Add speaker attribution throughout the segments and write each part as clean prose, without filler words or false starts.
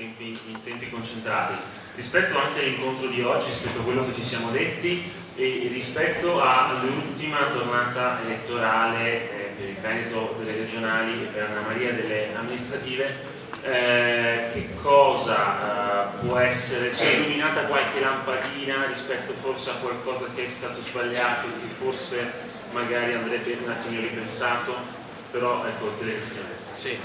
Speaker 1: in tempi concentrati. Rispetto anche all'incontro di oggi, rispetto a quello che ci siamo detti e rispetto all'ultima tornata elettorale per il Veneto delle regionali e per Anna Maria delle amministrative, che cosa può essere, si è illuminata qualche lampadina rispetto forse a qualcosa che è stato sbagliato, che forse magari andrebbe un attimo ripensato, però ecco, telegraficamente. Sì,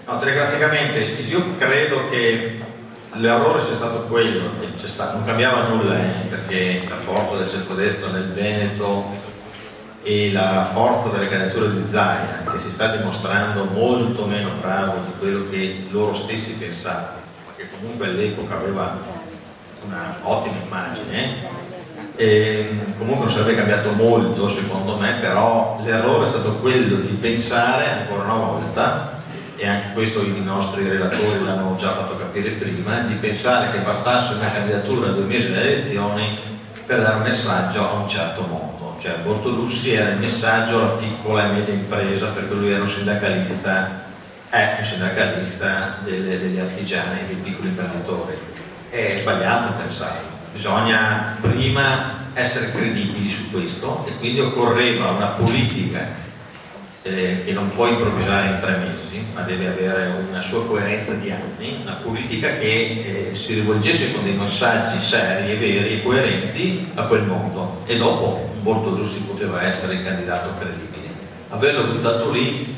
Speaker 2: no, telegraficamente io credo che l'errore sia stato quello che c'è stato, non cambiava nulla, perché la forza del centrodestra nel Veneto e la forza delle candidature di Zaia, che si sta dimostrando molto meno bravo di quello che loro stessi pensavano, ma che comunque all'epoca aveva una ottima immagine, comunque non sarebbe cambiato molto secondo me, però l'errore è stato quello di pensare ancora una volta, e anche questo i nostri relatori l'hanno già fatto capire prima, di pensare che bastasse una candidatura a 2 mesi dalle elezioni per dare un messaggio a un certo mondo. Cioè Bortolussi era il messaggio alla piccola e media impresa, perché lui era un sindacalista, è un sindacalista degli artigiani e dei piccoli imprenditori. È sbagliato pensarlo, bisogna prima essere credibili su questo, e quindi occorreva una politica che non può improvvisare in 3 mesi, ma deve avere una sua coerenza di anni, una politica che si rivolgesse con dei messaggi seri e veri e coerenti a quel mondo, e dopo Bortolussi poteva essere il candidato credibile. Averlo buttato lì,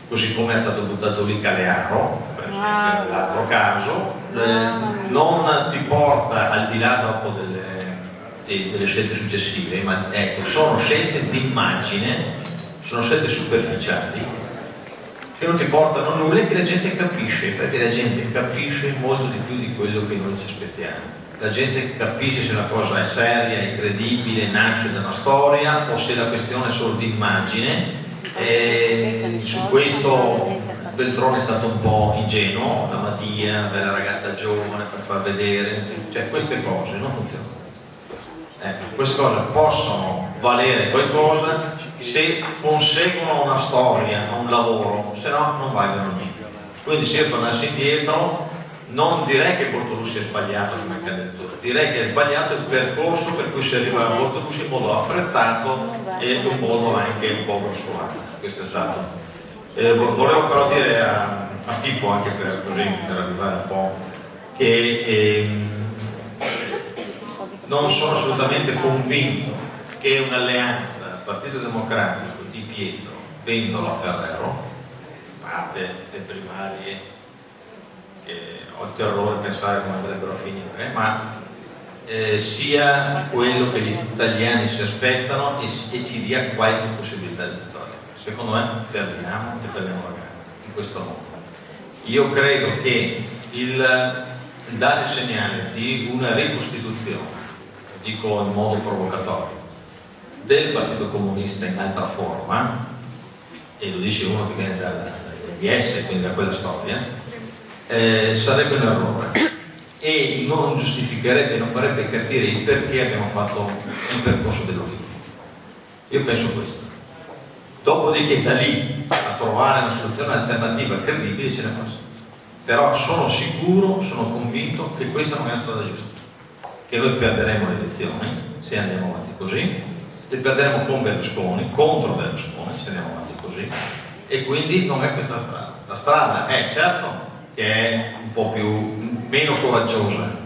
Speaker 2: così come è stato buttato lì Calearo, per esempio, nell'altro caso, non ti porta al di là dopo delle scelte successive, ma ecco, sono scelte di immagine, sono scelte superficiali che non ti portano a nulla e che la gente capisce, perché la gente capisce molto di più di quello che noi ci aspettiamo. La gente capisce se una cosa è seria, è credibile, nasce da una storia, o se la questione è solo di immagine. Su questo Veltroni è stato un po' ingenuo, la Mattia, bella ragazza giovane per far vedere, cioè queste cose non funzionano. Queste cose possono valere qualcosa se conseguono una storia, un lavoro, se no non valgono niente. Quindi se io tornassi indietro, non direi che Bortolussi è sbagliato come candidatura, direi che è sbagliato il percorso per cui si arriva a Bortolussi in modo affrettato e in modo anche un po' grossolano. Questo è stato. Volevo però dire a Pippo, anche per arrivare un po', che non sono assolutamente convinto che un'alleanza Partito Democratico di Pietro, Vendola, Ferrero, parte le primarie, che ho il terrore di pensare come andrebbero a finire, ma sia quello che gli italiani si aspettano e ci dia qualche possibilità di vittoria. Secondo me perdiamo e perdiamo la gara in questo modo. Io credo che il dare segnale di una ricostituzione, dico in modo provocatorio, del Partito Comunista in altra forma, e lo dice uno che viene dall'IS, quindi da quella storia, sarebbe un errore e non giustificherebbe, non farebbe capire il perché abbiamo fatto il percorso dell'Olimpio. Io penso questo. Dopodiché da lì a trovare una soluzione alternativa credibile ce ne passa. Però sono sicuro, sono convinto che questa non è la strada giusta, che noi perderemo le elezioni se andiamo avanti così, le perderemo con Berlusconi, contro Berlusconi se andiamo avanti così, e quindi non è questa la strada. La strada è certo che è un po' meno coraggiosa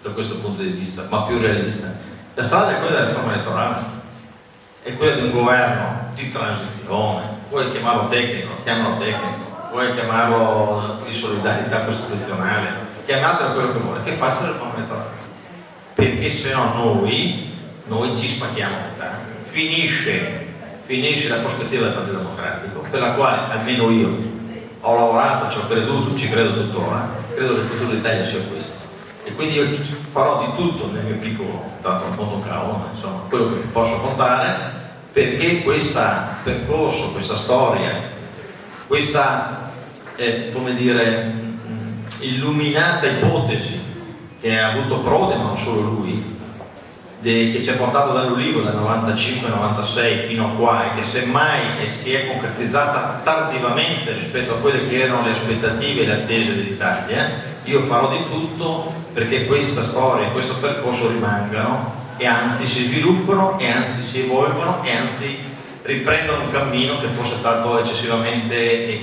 Speaker 2: da questo punto di vista, ma più realista. La strada è quella della riforma elettorale, è quella di un governo di transizione, vuoi chiamarlo tecnico, chiamalo tecnico, vuoi chiamarlo di solidarietà costituzionale, chiamatelo quello che vuole, che faccia la riforma elettorale, perché se no noi ci spacchiamo a metà, finisce la prospettiva del Partito Democratico, per la quale almeno io ho lavorato, ci ho creduto, ci credo tuttora, credo che il futuro d'Italia sia questo, e quindi io farò di tutto nel mio piccolo, tanto un conto cavolo, ma insomma quello che posso contare, perché questo percorso, questa storia, questa come dire illuminata ipotesi che ha avuto Prodi, ma non solo lui, che ci ha portato dall'Ulivo dal 95-96 fino a qua, e che semmai si è concretizzata tardivamente rispetto a quelle che erano le aspettative e le attese dell'Italia, io farò di tutto perché questa storia, questo percorso rimangano e anzi si sviluppano e anzi si evolvono e anzi riprendono un cammino che fosse stato eccessivamente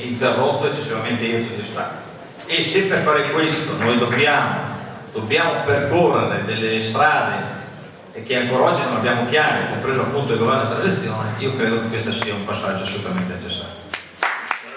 Speaker 2: interrotto, eccessivamente irto di ostacoli. E se per fare questo noi dobbiamo percorrere delle strade che ancora oggi non abbiamo chiare, compreso appunto il governo della transizione, io credo che questo sia un passaggio assolutamente necessario.